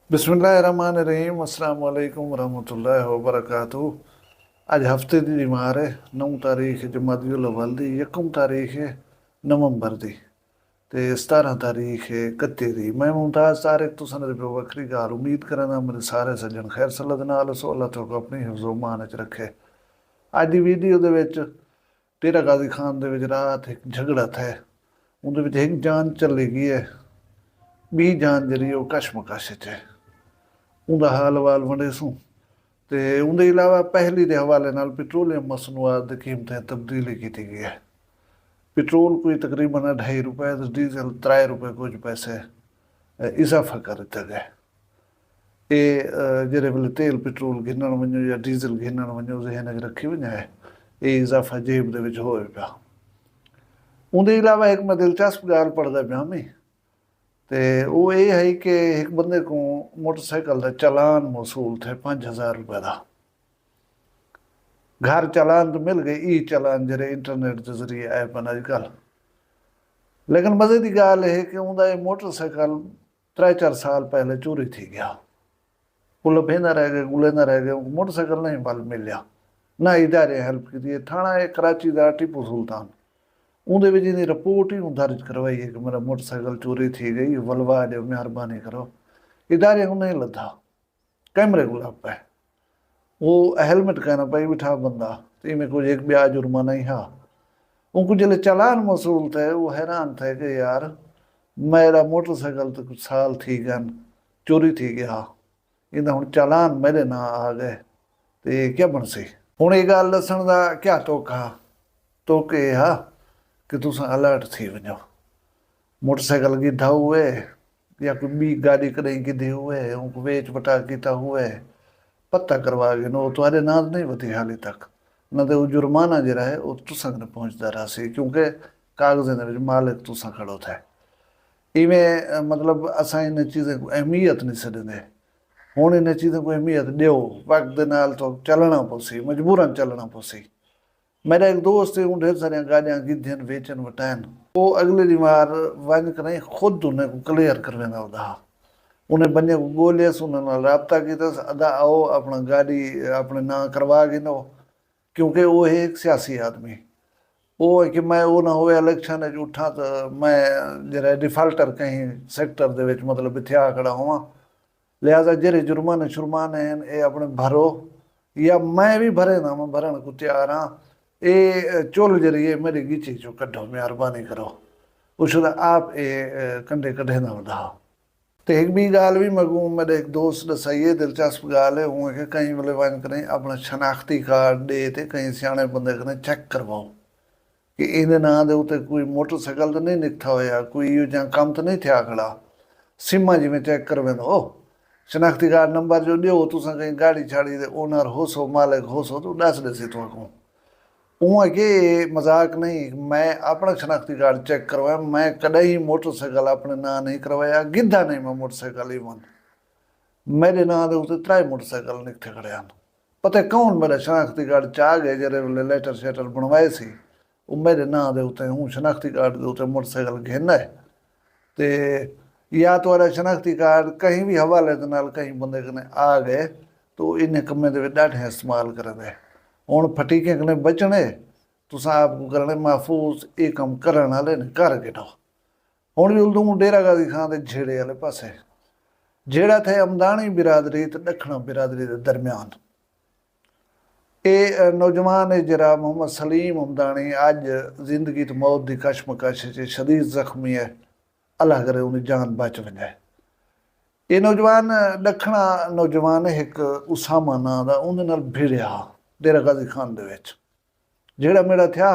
बिस्मिल्लाहिर्रहमानिर्रहीम अस्सलाम वालेकुम रहमतुल्लाहि व बरकातहू। अज हफ्ते की बीमार है 9 तारीख जमादियुल अव्वल दी, यकम तारीख है नवंबर दी ते 17 तारीख है 31 दी। मैं मुमताज़ तारिक तुसां दे पिओ वक्री गाल उम्मीद करना मेरे सारे सज्जन खैर सल्लत नाल सो अल्लाह तआला अपनी हिफ्ज़ो मान च रखे। अज दी वीडियो दे विच डेरा गाजी खान दे विच रात एक झगड़ा थे, उहदे विच एक जान चली गई है, बी जान जरी वो कशमकश च है। ਉਹਦਾ ਹਾਲ ਵਾਲ ਵੰਡੇ ਸੂ ਤੇ ਉਹਦੇ ਇਲਾਵਾ ਪਹਿਲੀ ਦੇ ਹਵਾਲੇ ਨਾਲ ਪੈਟਰੋਲੀਅਮ ਮਸਨੂਆਤ ਦੀ ਕੀਮਤਾਂ ਤਬਦੀਲੀ ਕੀਤੀ ਗਈ ਹੈ। ਪੈਟਰੋਲ ਕੋਈ ਤਕਰੀਬਨ 2.5 रुपए ਤੇ ਡੀਜ਼ਲ 3 रुपए ਕੁਝ ਪੈਸੇ ਇਜ਼ਾਫਾ ਕਰ ਦਿੱਤਾ ਗਿਆ। ਇਹ ਜਿਹੜੇ ਵੇਲੇ ਤੇਲ ਪੈਟਰੋਲ ਗਿਣਨ ਵੰਜੋ ਜਾਂ ਡੀਜ਼ਲ ਗਿਣਨ ਵੰਜੋ ਜ਼ਿਹਨ 'ਚ ਰੱਖੀ ਵੰਜਾ ਹੈ, ਇਹ ਇਜ਼ਾਫਾ ਜੇਬ ਦੇ ਵਿੱਚ ਹੋਏ ਪਿਆ। ਉਹਦੇ ਇਲਾਵਾ ਇੱਕ ਮੈਂ ਦਿਲਚਸਪ ਗੱਲ ਪੜ੍ਹਦਾ ਪਿਆ ਮੈਂ ਤੇ ਉਹ ਇਹ ਹੈ ਕਿ ਇੱਕ ਬੰਦੇ को मोटरसाइकिल का चालान मौसूल थे 5,000 रुपए का। घर चालान तो मिल गए, ई चालान जरे इंटरनेट के जरिए ऐप हैं अजकल। लेकिन मजे की गाल है कि उनका ये मोटरसाइकिल 3-4 साल पहले चोरी थी गया। वो लभेंदा रह गए, गुलेंदा रह गए, मोटरसाइकिल नहीं बल मिलिया ना इदारे हेल्प की। थाना है कराची का टीपू सुल्तान, ਉਹਦੇ ਵਿੱਚ ਇਹਦੀ ਰਿਪੋर्ट ही दर्ज करवाई है कि मेरा मोटरसाइकिल चोरी थी गई, वलवा दो मेहरबानी करो। इदारे को नहीं लदा, कैमरे को लग पाए, वो हेलमेट कहना पाई बिठा बंदा तो इमें कुछ एक ब्याज जुर्माना ही हा। उनको जल्द चालान मसूल थे, वो हैरान थे कि यार मेरा मोटरसाइकिल तो कुछ साल थी गए चोरी थी गया, इन्हें हूँ चालान मेरे ना आ गए तो क्या बन सी। हूँ ये गल दसन का क्या टोका टोके हा कि तुस अलर्ट थी वञो। मोटरसाइकिल गिधा हुए या कोई बी गाड़ी कॾहिं गिधी हुए, उनको वेच वटा किया हुए, पता करवा के नो तुम्हारे नाल नहीं वधी हाली तक, न तो वो जुर्माना जरा है वो तुसां तक पहुँचता रहा सी, क्योंकि कागज़ें दे विच मालिक तुसां खड़ो थे। इवें मतलब असां इन चीज़ें को अहमियत नहीं छॾंदे। हुण इन चीज़ें को अहमियत ॾियो, वक्त दे नाल तो चलना पोसी, मजबूरन चलना पोसी। मेरा एक दोस्त है, उन ढेर सारिया गाड़ियाँ गिद्धन वेचन वटाइन, वो अगले दी बार वन कर खुद उन्हें को क्लियर कर वेंदा होता। उन्हें बंदे को गोलियस उन्हें रबता किया अदा आओ अपना गाड़ी अपने ना करवा गिनो, क्योंकि वो है एक सियासी आदमी। वो है कि मैं वो ना हो इलेक्शन उठा तो मैं जरा डिफाल्टर कहीं सैक्टर दे विच मतलब इत्थे आ खड़ा होवां, लिहाजा जेरे जुर्माने शुरमाने हैं ये अपने भरो या मैं भी भरे ना, मैं भरण को तैयार हाँ। ये चुल जरिए मेरी गिची चो कढ़ो, मेहरबानी करो। उसदा आप ये कंडे कढ़े ना वधा। तो एक भी गाल भी मगू मेरे एक दोस्त दसाई है, दिलचस्प गाल है, हूँ कि कहीं वाले वन करें अपना शनाख्ती कार्ड दे ते कहीं सियाने बंदे करें चेक करवाओ कि इन्हें ना दे उते कोई मोटरसाइकिल तो नहीं निकथा होया, कोई यो जहाँ काम तो नहीं थिया खड़ा। सिमा जी में चेक कर वेंदो, शनाख्ती कार्ड नंबर जो दियो तुसां कहीं गाड़ी छाड़ी दे ओनर हो सो मालिक हो सो तो दस देसी तुहां उँ के मजाक नहीं। मैं अपना शनाख्ती कार्ड चेक करवाया, मैं कदई मोटरसाइकिल अपने ना नहीं करवाया, गिद्धा नहीं मैं मोटरसाइकिल इवन मेरे ना दे उत्ते 3 मोटरसाइकिल निकथे खड़े हैं। पता कौन मेरा शनाख्ती कार्ड चा गए जरे वेले लेटर शेटर बनवाए सी, वो मेरे ना दे उत्ते हूँ शनाख्ती कार्ड दे उत्ते मोटरसाइकिल घेना है। तो या तो शनाख्ती कार्ड कहीं भी हवाले दे नाल कहीं बंदे कने आ गए तो इन्हें कम्में दे विच ॾाढे इस्तेमाल करदे। हुण फटीके कने बचने तुसां आपको करने महफूज ये कम करन वाले ने कर गिनो। हुण जुल्दू डेरा गाजी खान दे झेड़े वाले पासे झेड़ा थे अमदानी बिरादरी ते दखना बिरादरी दे दरम्यान। ये नौजवान है जरा मोहम्मद सलीम अमदानी अज जिंदगी तो मौत की कशमकश च शदीद जख्मी है, अल्लाह करे उन्हें जान बच वञे। ये नौजवान दखना नौजवान एक उसामा नां दा उहदे नाल भिड़िया डेरा गाजी खान दे विच, जेड़ा मेरा थिया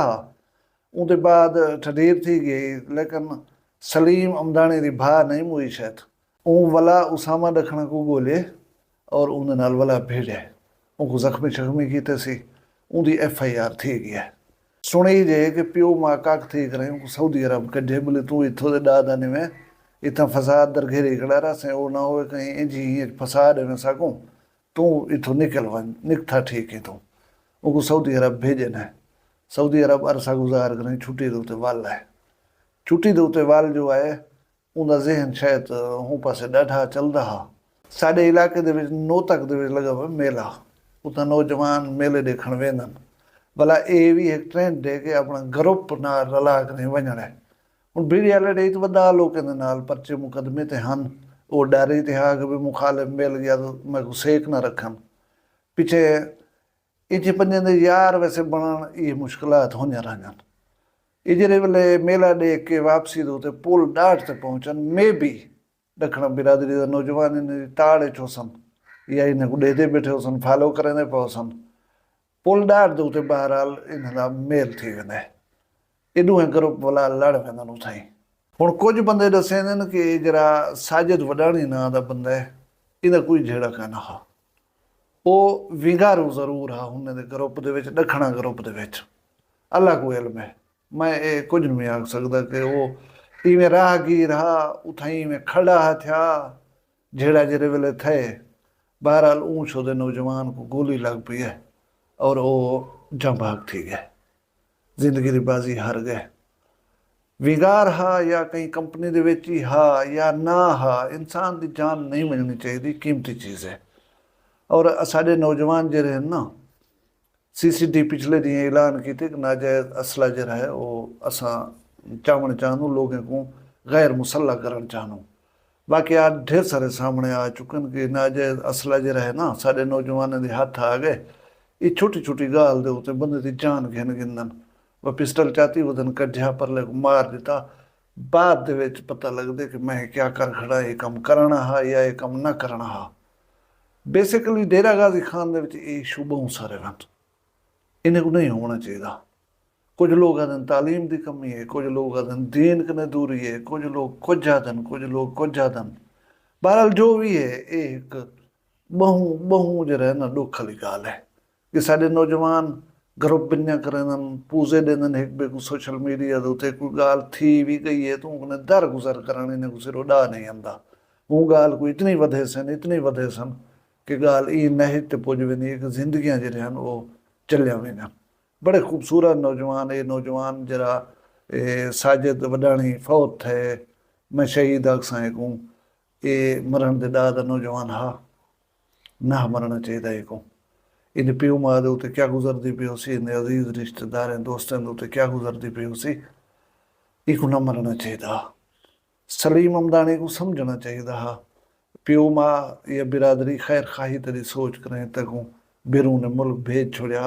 उनके बाद ठडीर थी गई, लेकिन सलीम अमदानी की भा नहीं मुई शायद ऊँ वाला उसामा दखना को गोले और उन्हें नाल वाला भेजे उनको जख्मी शख्मी किते सी, उनकी FIR थी गई है। सुनी जे कि प्यो माँ कख थी करें उनको सऊदी अरब कढ़े बोले तू इतों के दादाने में इतना फसाद दर घेरे खड़ा रहा से वो ना हो कहीं इंजी फसाद में सकूँ तू इतों निकल वन निकथा ठीक है तू उनको सऊदी अरब भेजे न। सऊदी अरब अरसा गुजार करें छुट्टी के उत्ते वल है, छुट्टी के उत्ते वल जो है उनका जहन शायद हूँ पासे ॾाढा चलदा हा। ਸਾਡੇ ਇਲਾਕੇ ਦੇ ਵਿੱਚ ਨੋਤਕ ਦੇ ਵਿੱਚ ਲੱਗਾ ਹੋਇਆ ਮੇਲਾ, ਉੱਥੇ ਨੌਜਵਾਨ ਮੇਲੇ ਦੇਖਣ ਵੇंदन। भला ये भी एक ट्रेंड है कि अपना ग्रुप नाल रला के वजन है। हुण BDLD तो वड्डा लोगों के नाल परचे मुकदमे ते हन, वो डर ही ते हा कि भी मुखालिफ मिल गया तो मैं को सेक ना रखन। पिछे इंचे पंजे दे यार वैसे बनन ये मुश्किलात होने रहन। ये जेरे वेले मेला देख के वापसी दे ते पुल डाट ते पहुंचन मे भी दखण बिरादरी दा नौजवान ने ताड़े चोसन या इन्हें को देते बैठे होसन, फॉलो करने पहुंचन। पुल डाट दे उत्ते बहरहाल इन्हां दा मेल थी वेंदा है। ਇਹ ਦੋਵੇਂ ਗਰੁੱਪ ਵਾਲਾ ਲੜ ਪੈਂਦਾ ਨੂੰ ਥਾਈ। ਹੁਣ ਕੁਝ ਬੰਦੇ ਦੱਸੇ ਨੇ ਕਿ ਜਿਹੜਾ ਸਾਜਿਦ ਵਡਾਣੀ ਨਾਂ ਦਾ ਬੰਦਾ ਹੈ, ਇਹਦਾ ਕੋਈ ਜਿਹੜਾ ਕਹਿਣਾ ਹਾ, ਉਹ ਵਿੰਗਾਰੂ ਜ਼ਰੂਰ ਆ ਉਹਨਾਂ ਦੇ ਗਰੁੱਪ ਦੇ ਵਿੱਚ, ਦੱਖਣਾ ਗਰੁੱਪ ਦੇ ਵਿੱਚ। ਅੱਲਾ ਕੋ ਇਲਮ ਹੈ, ਮੈਂ ਇਹ ਕੁਝ ਨਹੀਂ ਆਖ ਸਕਦਾ ਕਿ ਉਹ ਇਵੇਂ ਰਾਹਗੀਰ ਹਾ ਉਥਾਈ में खड़ा थिया ਜਿਹੜਾ ਜਿਹੜੇ ਵੇਲੇ थे। बहरहाल ऊँच ਉਹਦੇ नौजवान को गोली लग पई है और वो जं भाग थी गए, जिंदगी की बाजी हार गए। विगार हा या कहीं कंपनी दे विच ही हा या ना हा, इंसान की जान नहीं मननी चाहिए, कीमती चीज़ है। और साढ़े नौजवान जो ना CCD पिछले दिन ऐलान किए कि नाजायज़ असला जरा है वो असा चावन चाहूँ लोगों को गैर मुसल्ला करना चाहूँ। बाकी आज ढेर सारे सामने आ चुके हैं कि नाजायज़ असला जरा है ना साढ़े नौजवानों के हाथ आ गए। ये छोटी छोटी गाल दे उत्ते बंदे की जान घिन गिनन। वह पिस्टल चाहती वदन कढ़िया परले को मार दिता। बाद दे विच पता लगदे कि मैं क्या कर खड़ा, ये काम करना हा या ये काम ना करना हा। बेसिकली डेरा गाजी खान दे विच ये इशू बहुत सारे हैं, इन्हें को नहीं होना चाहिए। कुछ लोग आदन तालीम की कमी है, कुछ लोग आदन दीन कने दूरी है, कुछ लोग कुछ आदन, कुछ लोग कुछ आदन। बहरहाल जो भी है एक बहु बहु जो है ना दुख वाली गाल है कि साढ़े नौजवान ग्रुप बनिया करें, पूजे देन एक बे को सोशल मीडिया के उत्ते कोई गाल थी भी गई है तो उन्हें दर गुजर कराने ने कुछ रोड़ा नहीं आंदा। वो गाल को इतनी वधे सन कि गाल ई नहित ते पुज वेंदी है कि जिंदगियां जो हैं वो चलिया वेंदियां। बड़े खूबसूरत नौजवान, ये नौजवान जरा साजिद वडाणी फौत थे, मैं शहीद आखसां को ये मरण दे दा नौजवान हा, ना मरना चाहिए। ये को इन प्यो मां दे उत्ते क्या गुजरती पई होसी, इन अजीज रिश्तेदारें दोस्तें दे उत्ते क्या गुजरती पई होसी, इको ना मरना चाहिए। सलीम हमदानी को समझना चाहिए हा। प्यो मां या बिरादरी खैर खाही तेरी सोच करें तकू बिरून मुल्क भेज छोड़िया,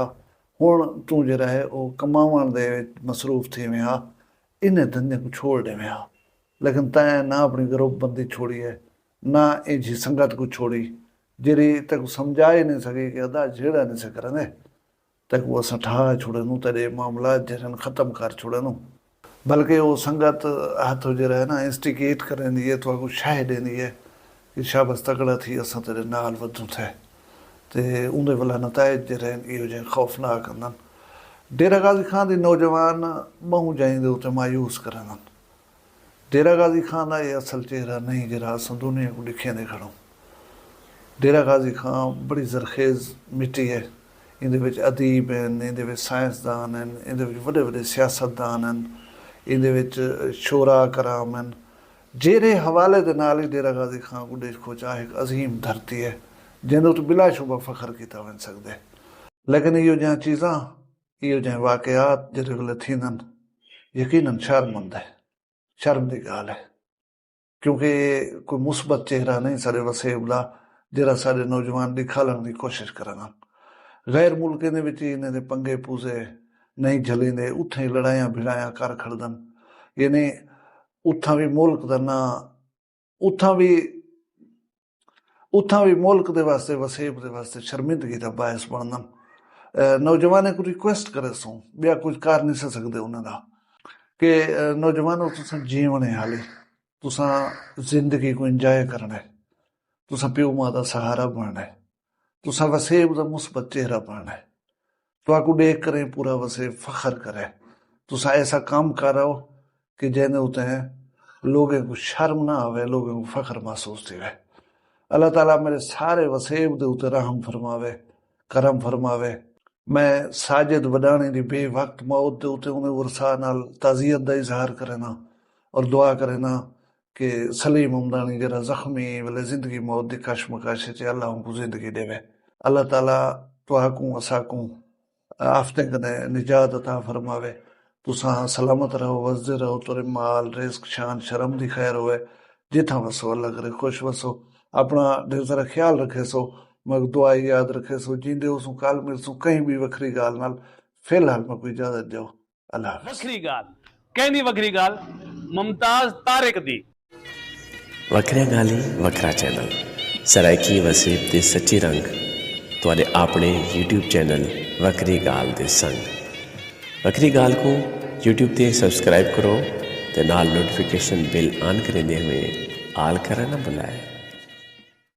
हुण तू जरा है वो कमावन दे मसरूफ थी में हा, इन्हें धंधे को छोड़ दे में हा। लेकिन तैं ना अपनी ग्रुप बंदी छोड़ी है, ना इंजी संगत को छोड़ी जेरी तक समझा ही नहीं सके कि अदा झेड़ा नहीं से करने तक वो अस ठा छोड़नू तेरे मामला जरन ख़त्म कर छोड़नू। बल्कि वो संगत हाथों जरा है ना इंस्टिगेट करें दी है तो आपको शाह देनी है कि शाबस तकड़ा थी अस तेरे नाल वधू थे ते उनके वाला नताइज जरे इहो जे खौफनाक आंदन। डेरा गाजी खान के नौजवान बहु जाइंदे उत्ते मायूस करन। डेरा गाजी खान का ये असल चेहरा नहीं जरा अस दुनिया को दिखे दे खड़ो। डेरा गाजी खान बड़ी जरखेज़ मिट्टी है, इहदे विच अदीब हैं, इहदे विच साइंसदान हैं, इहदे विच वड्डे वड्डे सियासतदान हैं, इहदे विच शोरा कराम हैं। जेरे हवाले दे नाल ही डेरा गाजी खान को देखो चाहे एक अजीम धरती है जिन्हें तो बिलाशुबा फखर किया वन सकते। लेकिन इहो जिहियां चीज़ां, इहो जिहे वाक़यात जेरे वेले थींदन यकीनन शर्मंद है, शर्म की गाल है। क्योंकि कोई मुस्बत चेहरा नहीं सारे वसेब दा जरा सारे नौजवान दिखाने की कोशिश करना। गैर मुल्कें दे विच इन्हां दे पंगे पूजे नहीं झलींदे, उत्थे ही लड़ाइयां भिड़ाइयां कर खड़दन। यानी उत्थां भी मुल्क दा ना उत्थां भी मुल्क दे वास्ते वसेब दे वास्ते शर्मिंदगी का बायस बनदन। नौजवान को रिक्वेस्ट करे सो बिया कुछ कर नहीं सकते उन्होंने कि नौजवानों तुसां जीवने हाली, तुसां जिंदगी को इंजॉय करना है, तुसां प्यो मां दा सहारा बनना है, तुसां वसेब दा मुस्बत चेहरा बनना है। तो आपको देख करें पूरा वसेब फखर करे, तुसां ऐसा काम करो कि जैने होते हैं लोगों को शर्म ना आवे, लोगों को फखर महसूस थी। अल्लाह ताला मेरे सारे वसेब दे उते रहम फरमावे, करम फरमावे। मैं साजिद वडाणी दी बेवक्त मौत दे उते उन्हें वरसा नाल ताज़ियत दा इजहार करना और दुआ करना कि सलीम हमदानी जरा जख्मी वाले जिंदगी मौत की कशमकश च अल्लाह उनको जिंदगी देवे। अल्लाह ताला तुहाकू असाकू आफतें कने निजात अता फरमावे। तुसा सलामत रहो, वसदे रहो, तुरे माल रिस्क शान शर्म दी खैर होवे, जिथा वसो अल्लाह करे खुश वसो। अपना ढेर सारा ख्याल रखे सो, मगर दुआ याद रखे सो, जींदे हो काल मिलसू कहीं भी वखरी गाल नाल। फिलहाल मैं कोई इजाजत दो, अल्लाह हाफिज़। वखरी गाल कहनी वखरी गाल मुमताज तारिक दी। वखरिया गाली वखरा चैनल सराइकी वसीब ते सच्ची रंग तुहाडे अपने YouTube चैनल वखरी गाल दे संग। वखरी गाल को YouTube ते सब्सक्राइब करो ते नाल नोटिफिकेशन बिल ऑन करेंदे हुए आल करना ना भुलाए।